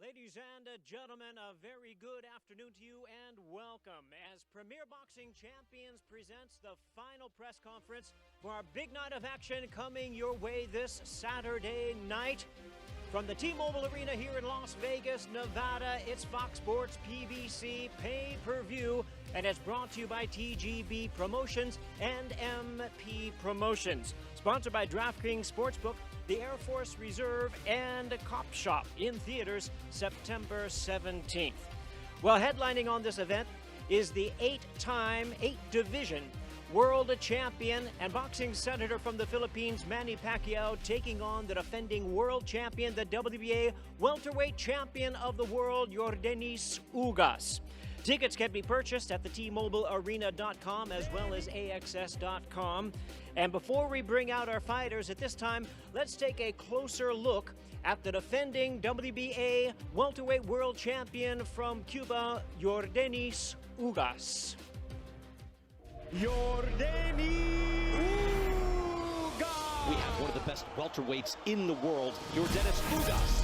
Ladies and gentlemen, a very good afternoon to you and welcome as Premier Boxing Champions presents the final press conference for our big night of action coming your way this Saturday night. From the T-Mobile Arena here in Las Vegas, Nevada, it's FOX Sports PBC Pay-Per-View, and it's brought to you by TGB Promotions and MP Promotions. Sponsored by DraftKings Sportsbook, the Air Force Reserve, and Cop Shop in theaters September 17th. Well, headlining on this event is the 8-division world champion and boxing senator from the Philippines, Manny Pacquiao, taking on the defending world champion, the WBA welterweight champion of the world, Yordenis Ugás. Tickets can be purchased at the tmobilearena.com as well as axs.com. And before we bring out our fighters at this time, let's take a closer look at the defending WBA welterweight world champion from Cuba, Yordenis Ugás. Yordenis Ugás! We have one of the best welterweights in the world, Yordenis Ugás.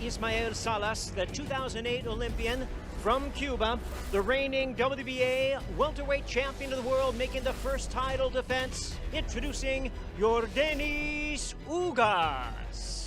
Ismael Salas, the 2008 Olympian from Cuba, the reigning WBA welterweight champion of the world, making the first title defense, introducing Yordenis Ugás.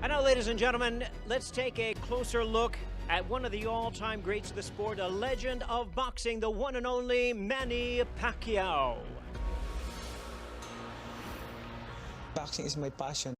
And now, ladies and gentlemen, let's take a closer look at one of the all-time greats of the sport, a legend of boxing, the one and only Manny Pacquiao. Boxing is my passion.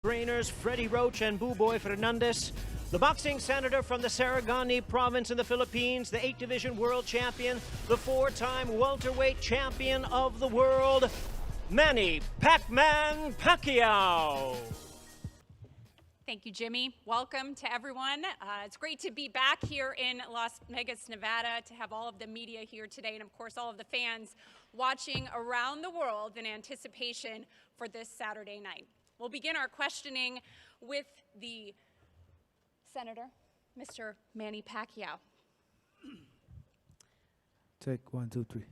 Trainers Freddie Roach and Buboy Fernandez, the boxing senator from the Sarangani province in the Philippines, the 8-division world champion, the 4-time welterweight champion of the world, Manny Pacman Pacquiao. Thank you, Jimmy. Welcome to everyone. It's great to be back here in Las Vegas, Nevada, to have all of the media here today, and of course all of the fans watching around the world in anticipation for this Saturday night. We'll begin our questioning with the senator, Mr. Manny Pacquiao. Take 1, 2, 3.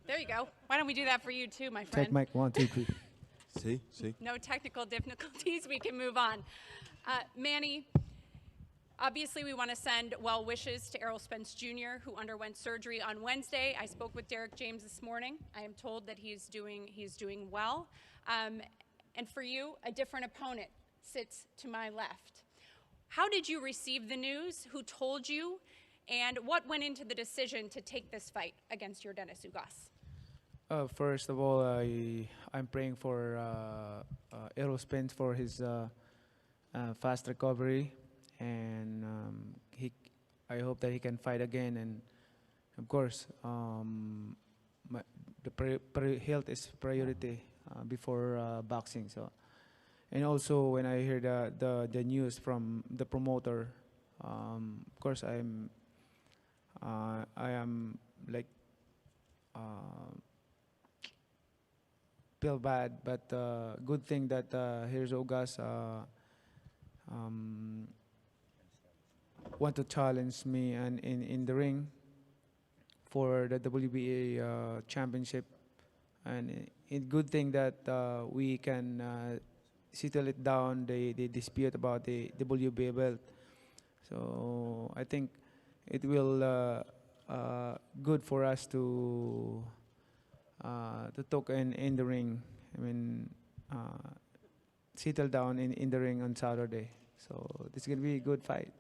There you go. Why don't we do that for you too, my friend? Take mic 1, 2, 3. See. No technical difficulties. We can move on. Manny, obviously we want to send well wishes to Errol Spence Jr., who underwent surgery on Wednesday. I spoke with Derek James this morning. I am told that he's doing well. And for you, a different opponent sits to my left. How did you receive the news? Who told you? And what went into the decision to take this fight against Yordenis Ugás? First of all, I'm praying for Errol Spence for his fast recovery, and I hope that he can fight again. And of course, health is priority before boxing. So, and also when I heard the news from the promoter, of course I am like feel bad, but good thing that here's Ugás want to challenge me and in the ring for the WBA championship. And it's good thing that we can settle it down, the dispute about the WBA belt. So I think it will good for us to talk in the ring. I mean, settle down in the ring on Saturday. So this is going to be a good fight.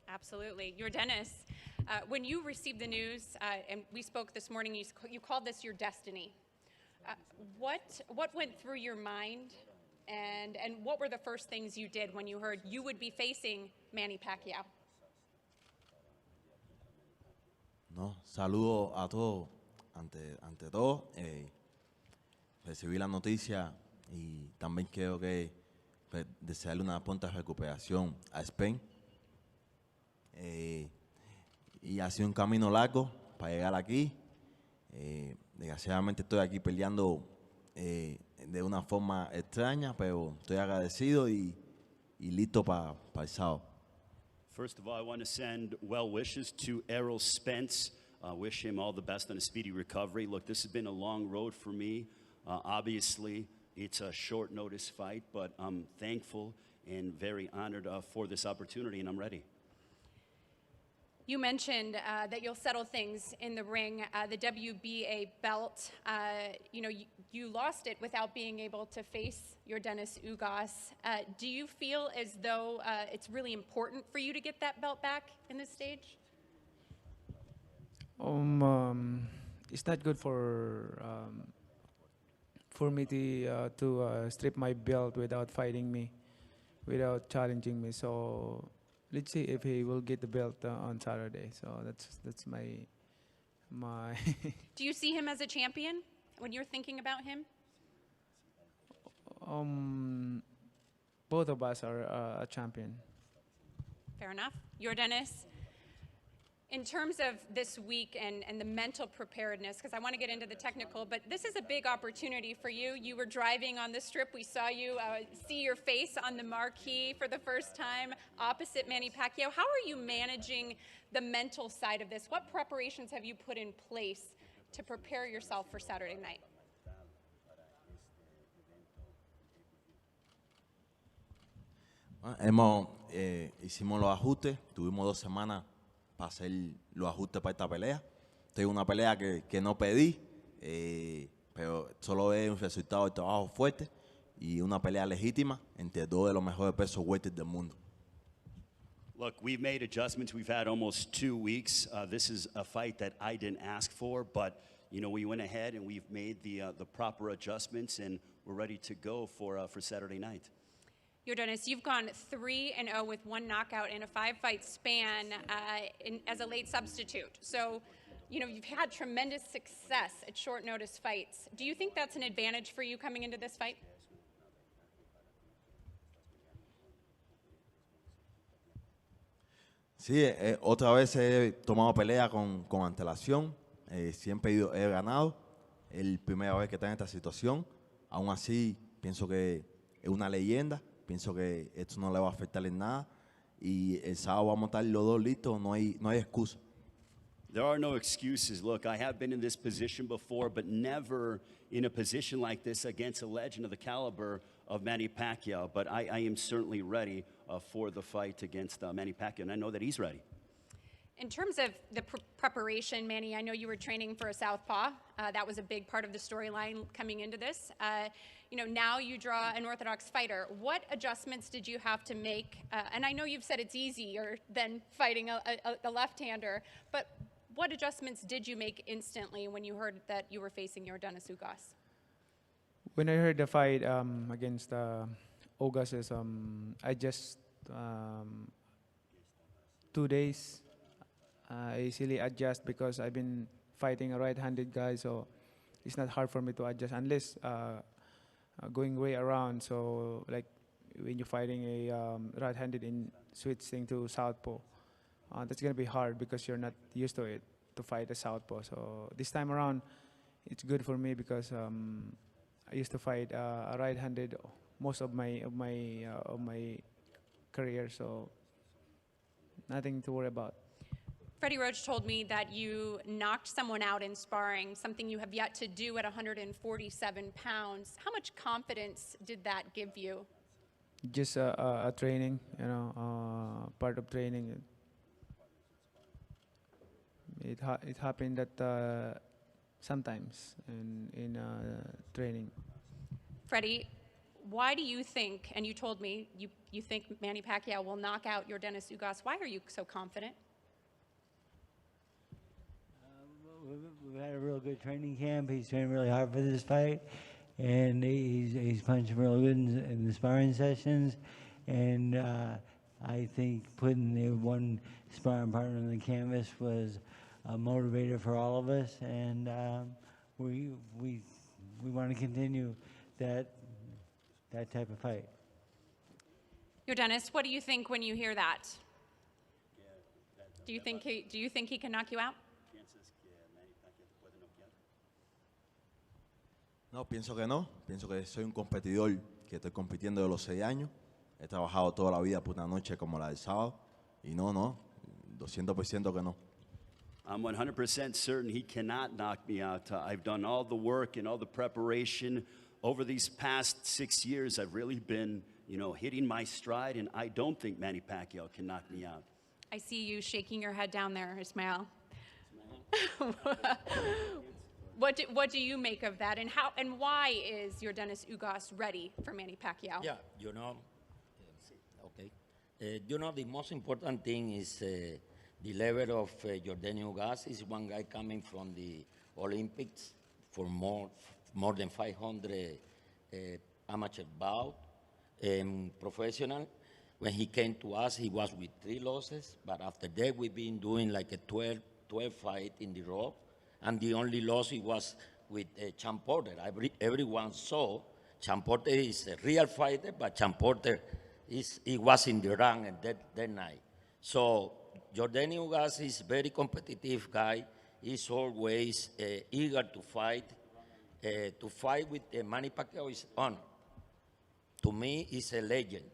Absolutely. Yordenis, when you received the news, and we spoke this morning, you called this your destiny. What went through your mind, and what were the first things you did when you heard you would be facing Manny Pacquiao? No, saludo a todos. Ante todo, recibí la noticia y también quiero que desearle una pronta recuperación a Spain. Y ha sido un camino largo para llegar aquí. Desgraciadamente estoy aquí peleando de una forma extraña, pero estoy agradecido y listo para el sábado. First of all, I want to send well wishes to Errol Spence. Wish him all the best on a speedy recovery. Look, this has been a long road for me. Obviously, it's a short notice fight, but I'm thankful and very honored for this opportunity, and I'm ready. You mentioned that you'll settle things in the ring. The WBA belt, you lost it without being able to face Yordenis Ugás. Do you feel as though it's really important for you to get that belt back in this stage? It's not good for me to strip my belt without fighting me, without challenging me. So let's see if he will get the belt on Saturday. So that's my. Do you see him as a champion when you're thinking about him? Both of us are a champion. Fair enough. Yordenis, in terms of this week and the mental preparedness, because I want to get into the technical, but this is a big opportunity for you. You were driving on the strip. We saw you see your face on the marquee for the first time opposite Manny Pacquiao. How are you managing the mental side of this? What preparations have you put in place to prepare yourself for Saturday night? Hicimos los ajustes, tuvimos 2 semanas para hacer los ajustes para esta pelea. Esta es una pelea que no pedí, pero solo es un resultado del trabajo fuerte y una pelea legítima entre 2 de los mejores pesos welter del mundo. Look, we've made adjustments. We've had almost 2 weeks. This is a fight that I didn't ask for, but we went ahead and we've made the proper adjustments, and we're ready to go for Saturday night. Yordenis, you've gone 3-0 with 1 knockout in a 5-fight span as a late substitute. So, you've had tremendous success at short notice fights. Do you think that's an advantage for you coming into this fight? Sí, otra vez he tomado pelea con antelación. Siempre he ganado. Es la primera vez que está en esta situación. Aún así, pienso que es una leyenda. Pienso que esto no le va a afectar en nada. Y el sábado vamos a estar los 2 listos. No hay excusa. There are no excuses. Look, I have been in this position before, but never in a position like this against a legend of the caliber of Manny Pacquiao. But I am certainly ready for the fight against Manny Pacquiao, and I know that he's ready. In terms of the preparation, Manny, I know you were training for a southpaw. That was a big part of the storyline coming into this. Now you draw an orthodox fighter. What adjustments did you have to make? And I know you've said it's easier than fighting a left-hander, but what adjustments did you make instantly when you heard that you were facing Yordenis Ugás? When I heard the fight against Ugás, I just 2 days. I easily adjust because I've been fighting a right-handed guy, so it's not hard for me to adjust unless going way around. So like when you're fighting a right-handed and switching to southpaw, that's gonna be hard because you're not used to it to fight a southpaw. So this time around, it's good for me because I used to fight a right-handed most of my career. So nothing to worry about. Freddie Roach told me that you knocked someone out in sparring, something you have yet to do at 147 pounds. How much confidence did that give you? Just a training, you know, part of training. It happened that sometimes in training. Freddie, why do you think, and you told me you think Manny Pacquiao will knock out Yordenis Ugás, why are you so confident? We've had a real good training camp. He's trained really hard for this fight, and he's punching real good in the sparring sessions. And I think putting the one sparring partner on the canvas was a motivator for all of us, and we want to continue that type of fight. Yordenis, what do you think when you hear that? Do you think he can knock you out? No, pienso que no. Pienso que soy un competidor que estoy compitiendo de los 6 años. He trabajado toda la vida por una noche como la del sábado. Y no, 200% que no. I'm 100% certain he cannot knock me out. I've done all the work and all the preparation. Over these past 6 years, I've really been, hitting my stride, and I don't think Manny Pacquiao can knock me out. I see you shaking your head down there, Ismael. What do you make of that, and why is Yordenis Ugás ready for Manny Pacquiao? Yeah, okay. The most important thing is the level of Yordenis Ugás. Is one guy coming from the Olympics for more than 500 amateur bout, professional. When he came to us, he was with 3 losses, but after that, we've been doing like a 12 fight in the rope. And the only loss he was with Champ Porter. Everyone saw Champ Porter is a real fighter, but Champ Porter he was in the rank that night. So Yordenis Ugás is a very competitive guy. He's always eager to fight. To fight with Manny Pacquiao is honor. To me, he's a legend.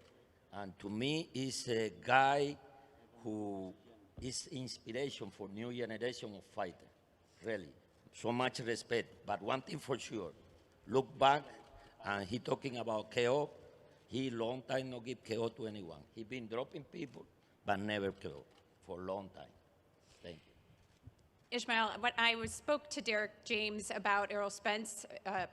And to me, he's a guy who is inspiration for new generation of fighters. Really, so much respect. But one thing for sure, look back, and he talking about KO. He long time not give KO to anyone. He been dropping people, but never KO for a long time. Thank you. Ishmael, when I spoke to Derek James about Errol Spence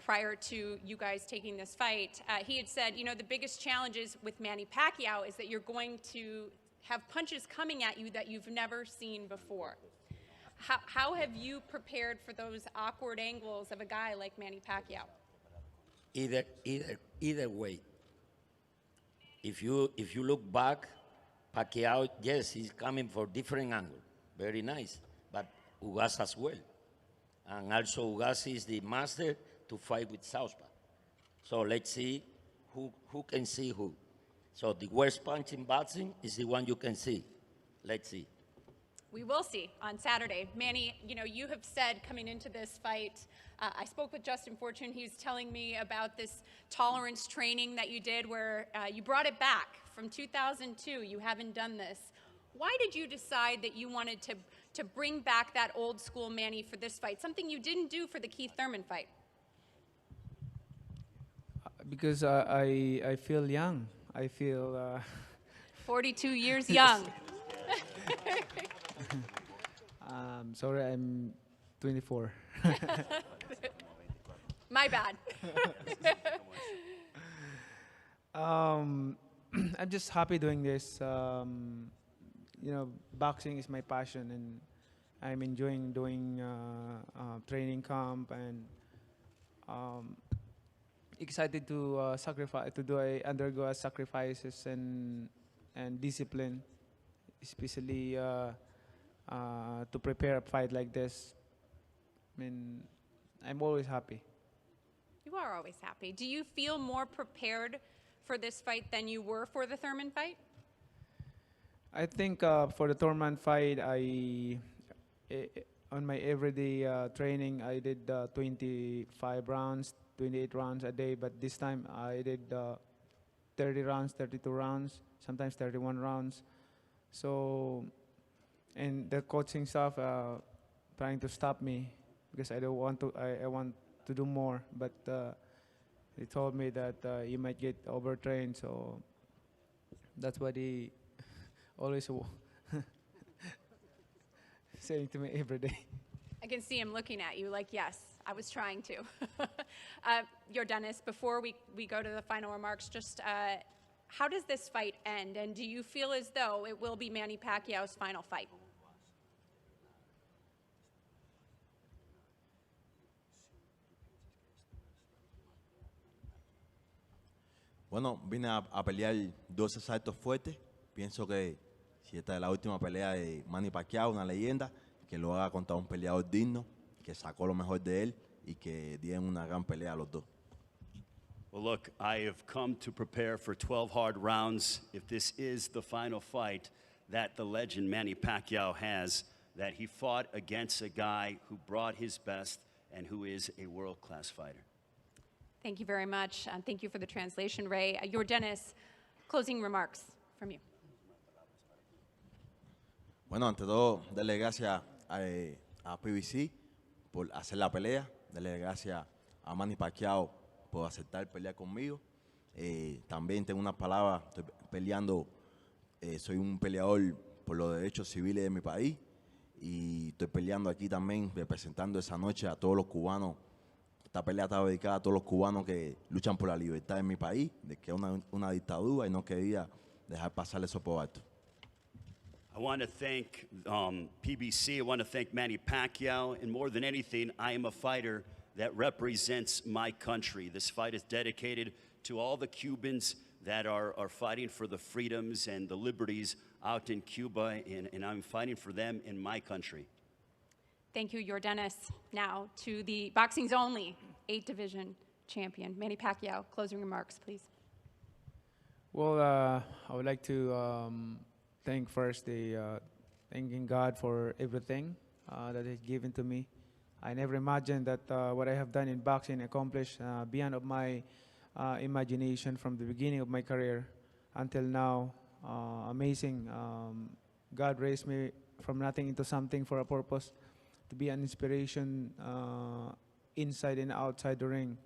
prior to you guys taking this fight, he had said, the biggest challenges with Manny Pacquiao is that you're going to have punches coming at you that you've never seen before. How have you prepared for those awkward angles of a guy like Manny Pacquiao? Either way. If you look back, Pacquiao, yes, he's coming for different angle, very nice, but Ugás as well, and also Ugás is the master to fight with southpaw. So let's see who can see who. So the worst punch in boxing is the one you can see. Let's see. We will see on Saturday. Manny, you have said coming into this fight, I spoke with Justin Fortune. He's telling me about this tolerance training that you did where you brought it back from 2002. You haven't done this. Why did you decide that you wanted to bring back that old school Manny for this fight, something you didn't do for the Keith Thurman fight? Because I feel young. I feel... 42 years young. Sorry, I'm 24. My bad. I'm just happy doing this. Boxing is my passion, and I'm enjoying doing training camp, and excited to undergo sacrifices and discipline, especially to prepare a fight like this. I'm always happy. You are always happy. Do you feel more prepared for this fight than you were for the Thurman fight? I think for the Thurman fight, on my everyday training, I did 25 rounds, 28 rounds a day, but this time I did 30 rounds, 32 rounds, sometimes 31 rounds. So, and the coaching staff trying to stop me because I don't want to. I want to do more, but they told me that you might get overtrained. So that's what he always saying to me every day. I can see him looking at you like, yes, I was trying to. Yordenis, before we go to the final remarks, just how does this fight end? And do you feel as though it will be Manny Pacquiao's final fight? Bueno, vine a pelear dos asaltos fuertes. Pienso que si esta es la última pelea de Manny Pacquiao, una leyenda, que lo haga contra un peleador digno, que sacó lo mejor de él y que dieron una gran pelea a los dos. Well, look, I have come to prepare for 12 hard rounds. If this is the final fight that the legend Manny Pacquiao has, that he fought against a guy who brought his best and who is a world-class fighter. Thank you very much. Thank you for the translation, Ray. Yordenis, closing remarks from you. Bueno, ante todo, darle gracias a PBC por hacer la pelea. Darle gracias a Manny Pacquiao por aceptar pelear conmigo. También tengo unas palabras, estoy peleando, soy un peleador por los derechos civiles de mi país y estoy peleando aquí también, representando esa noche a todos los cubanos. Esta pelea está dedicada a todos los cubanos que luchan por la libertad en mi país, de que es una dictadura y no quería dejar pasar eso por alto. I want to thank PBC. I want to thank Manny Pacquiao. And more than anything, I am a fighter that represents my country. This fight is dedicated to all the Cubans that are fighting for the freedoms and the liberties out in Cuba, and I'm fighting for them in my country. Thank you, Yordenis. Now to the boxing's only 8-division champion, Manny Pacquiao. Closing remarks, please. Well, I would like to thank first thanking God for everything that He's given to me. I never imagined that what I have done in boxing accomplished beyond of my imagination from the beginning of my career until now. Amazing. God raised me from nothing into something for a purpose, to be an inspiration inside and outside the ring.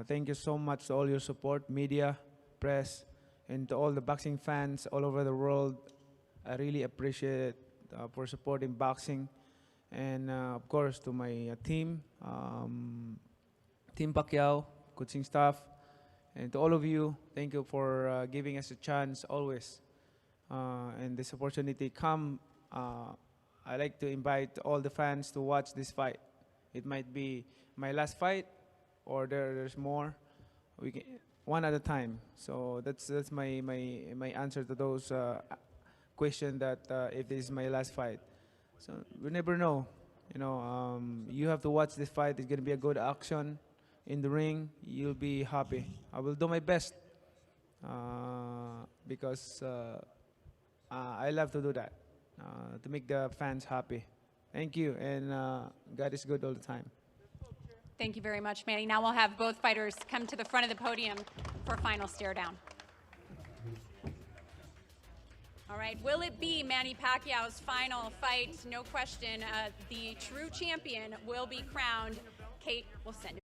Thank you so much to all your support, media, press, and to all the boxing fans all over the world. I really appreciate it for supporting boxing. And of course to my team, Team Pacquiao, coaching staff, and to all of you, thank you for giving us a chance always. And this opportunity come, I like to invite all the fans to watch this fight. It might be my last fight, or there's more. We can, one at a time. So that's my answer to those questions that if this is my last fight. So we never know. You know, you have to watch this fight. It's gonna be a good action in the ring. You'll be happy. I will do my best because I love to do that. To make the fans happy. Thank you, and God is good all the time. Thank you very much, Manny. Now we'll have both fighters come to the front of the podium for a final stare down. All right, will it be Manny Pacquiao's final fight? No question. The true champion will be crowned. Kate will send it.